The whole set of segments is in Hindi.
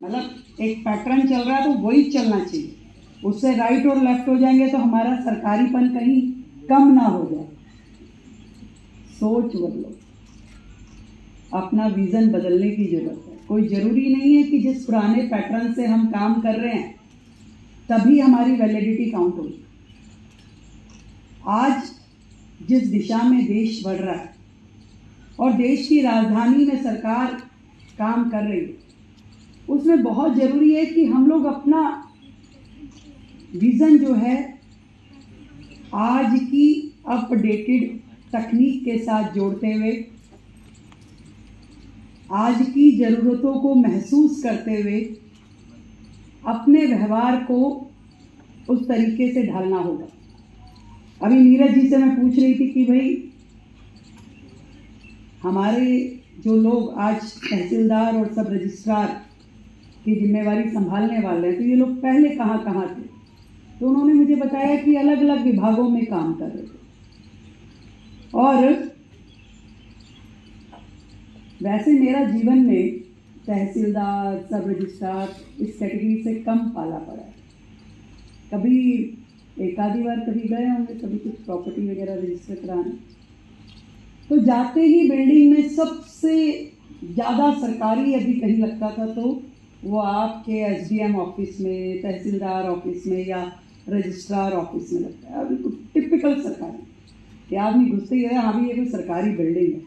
मतलब एक पैटर्न चल रहा है तो वही चलना चाहिए। उससे राइट और लेफ्ट हो जाएंगे तो हमारा सरकारीपन कहीं कम ना हो जाए। सोच बदलो, अपना विज़न बदलने की ज़रूरत है। कोई ज़रूरी नहीं है कि जिस पुराने पैटर्न से हम काम कर रहे हैं तभी हमारी वैलिडिटी काउंट होगी। आज जिस दिशा में देश बढ़ रहा है और देश की राजधानी में सरकार काम कर रही है, उसमें बहुत ज़रूरी है कि हम लोग अपना विज़न जो है आज की अपडेटेड तकनीक के साथ जोड़ते हुए, आज की ज़रूरतों को महसूस करते हुए अपने व्यवहार को उस तरीके से ढालना होगा। अभी नीरज जी से मैं पूछ रही थी कि भाई हमारे जो लोग आज तहसीलदार और सब रजिस्ट्रार की जिम्मेवारी संभालने वाले हैं, तो ये लोग पहले कहाँ कहाँ थे? तो उन्होंने मुझे बताया कि अलग अलग विभागों में काम कर रहे थे। और वैसे मेरा जीवन में तहसीलदार, सब रजिस्ट्रार इस कैटेगरी से कम पाला पड़ा है। कभी एक आधी बार कभी गए होंगे, कभी कुछ प्रॉपर्टी वगैरह रजिस्टर कराने, तो जाते ही बिल्डिंग में सबसे ज़्यादा सरकारी यदि कहीं लगता था तो वो आपके एसडीएम ऑफिस में, तहसीलदार ऑफिस में या रजिस्ट्रार ऑफिस में लगता है। अभी कुछ टिपिकल सरकारी कि आदमी घुसते ही है, हाँ भी ये कोई सरकारी बिल्डिंग है।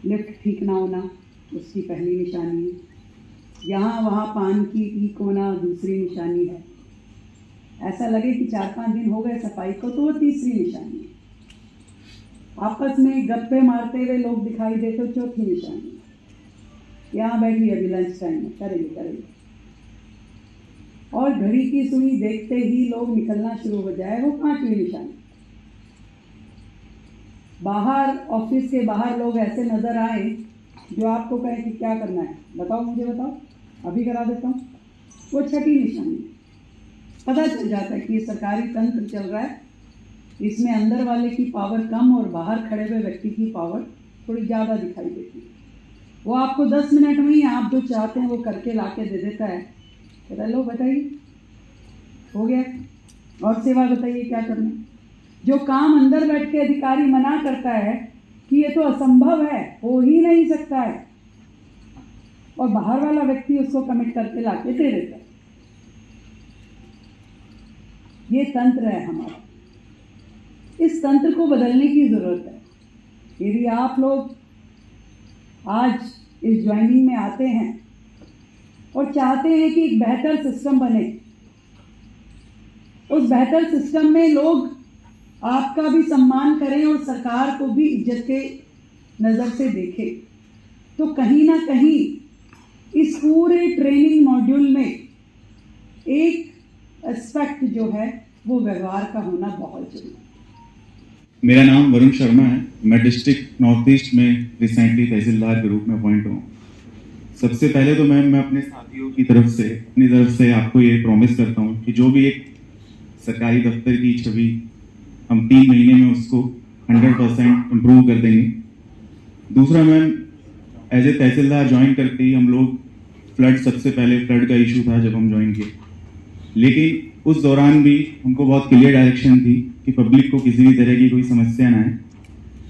लिफ्ट ठीक ना होना उसकी पहली निशानी है, यहाँ वहाँ पान की पीक होना दूसरी निशानी है, ऐसा लगे कि 4-5 दिन हो गए सफाई को तो वो तीसरी निशानी है, आपस में गप्पे मारते हुए लोग दिखाई दे तो चौथी निशानी है, यहाँ बैठी अभी लंच टाइम में करेंगे, और घड़ी की सुई देखते ही लोग निकलना शुरू हो जाए वो 5वीं निशानी। बाहर ऑफिस के बाहर लोग ऐसे नज़र आए जो आपको कहे कि क्या करना है, बताओ मुझे बताओ, अभी करा देता हूँ, वो 6ठी निशानी। पता चल जाता है कि ये सरकारी तंत्र चल रहा है, इसमें अंदर वाले की पावर कम और बाहर खड़े हुए व्यक्ति की पावर थोड़ी ज़्यादा दिखाई देती है। वो आपको 10 मिनट में ही आप जो चाहते हैं वो करके ला के दे देता है। कहता लो बताइए हो गया, और सेवा बताइए क्या करना है। जो काम अंदर बैठ के अधिकारी मना करता है कि ये तो असंभव है, हो ही नहीं सकता है, और बाहर वाला व्यक्ति उसको कमिट करके लाके दे देता है। ये तंत्र है हमारा, इस तंत्र को बदलने की ज़रूरत है। यदि आप लोग आज इस ज्वाइनिंग में आते हैं और चाहते हैं कि एक बेहतर सिस्टम बने, उस बेहतर सिस्टम में लोग आपका भी सम्मान करें और सरकार को भी इज्जत के नज़र से देखें, तो कहीं ना कहीं इस पूरे ट्रेनिंग मॉड्यूल में एक एस्पेक्ट जो है वो व्यवहार का होना बहुत जरूरी है। मेरा नाम वरुण शर्मा है। मैं डिस्ट्रिक्ट नॉर्थ ईस्ट में रिसेंटली तहसीलदार के रूप में अपॉइंट हूँ। सबसे पहले तो मैं अपने साथियों की अपनी तरफ से आपको ये प्रॉमिस करता हूँ कि जो भी एक सरकारी दफ्तर की छवि हम 3 महीने में उसको 100% इम्प्रूव कर देंगे। दूसरा ma'am, as a tehsildar join करते ही हम लोग सबसे पहले फ्लड का इशू था जब हम ज्वाइन किए, लेकिन उस दौरान भी हमको बहुत क्लियर डायरेक्शन थी कि पब्लिक को किसी भी तरह की कोई समस्या ना आए,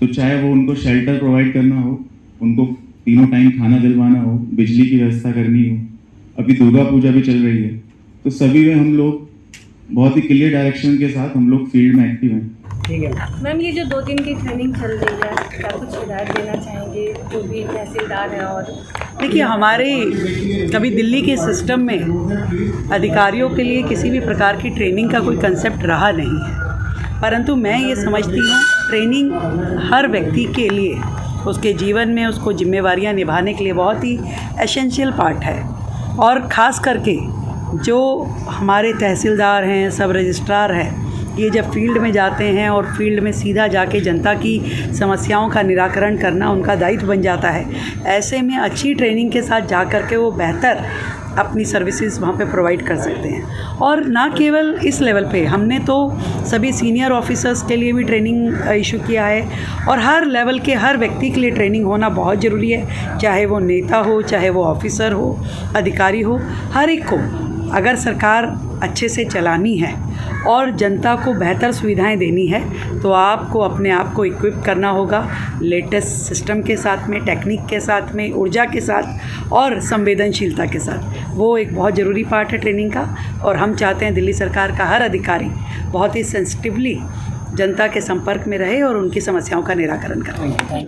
तो चाहे वो उनको शेल्टर प्रोवाइड करना हो, उनको तीनों टाइम खाना दिलवाना हो, बिजली की व्यवस्था करनी हो, अभी दुर्गा पूजा भी चल रही है, तो सभी में हम लोग बहुत ही क्लियर डायरेक्शन के साथ हम लोग फील्ड में एक्टिव हैं। ठीक है मैम, ये जो 2 दिन की ट्रेनिंग चल रही है, क्या कुछ हिदायत देना चाहेंगे जो भी तहसीलदार हैं? और देखिए, हमारे कभी दिल्ली के सिस्टम में अधिकारियों के लिए किसी भी प्रकार की ट्रेनिंग का कोई कंसेप्ट रहा नहीं है, परंतु मैं ये समझती हूँ ट्रेनिंग हर व्यक्ति के लिए उसके जीवन में उसको जिम्मेवारियाँ निभाने के लिए बहुत ही एसेंशियल पार्ट है। और ख़ास करके जो हमारे तहसीलदार हैं, सब रजिस्ट्रार हैं, ये जब फील्ड में जाते हैं और फील्ड में सीधा जाके जनता की समस्याओं का निराकरण करना उनका दायित्व बन जाता है। ऐसे में अच्छी ट्रेनिंग के साथ जा कर के वो बेहतर अपनी सर्विसेज वहाँ पे प्रोवाइड कर सकते हैं। और ना केवल इस लेवल पे, हमने तो सभी सीनियर ऑफिसर्स के लिए भी ट्रेनिंग इशू किया है और हर लेवल के हर व्यक्ति के लिए ट्रेनिंग होना बहुत ज़रूरी है, चाहे वो नेता हो, चाहे वो ऑफिसर हो, अधिकारी हो, हर एक को अगर सरकार अच्छे से चलानी है और जनता को बेहतर सुविधाएं देनी है तो आपको अपने आप को इक्विप करना होगा लेटेस्ट सिस्टम के साथ में, टेक्निक के साथ में, ऊर्जा के साथ और संवेदनशीलता के साथ। वो एक बहुत ज़रूरी पार्ट है ट्रेनिंग का और हम चाहते हैं दिल्ली सरकार का हर अधिकारी बहुत ही सेंसिटिवली जनता के संपर्क में रहे और उनकी समस्याओं का निराकरण करें।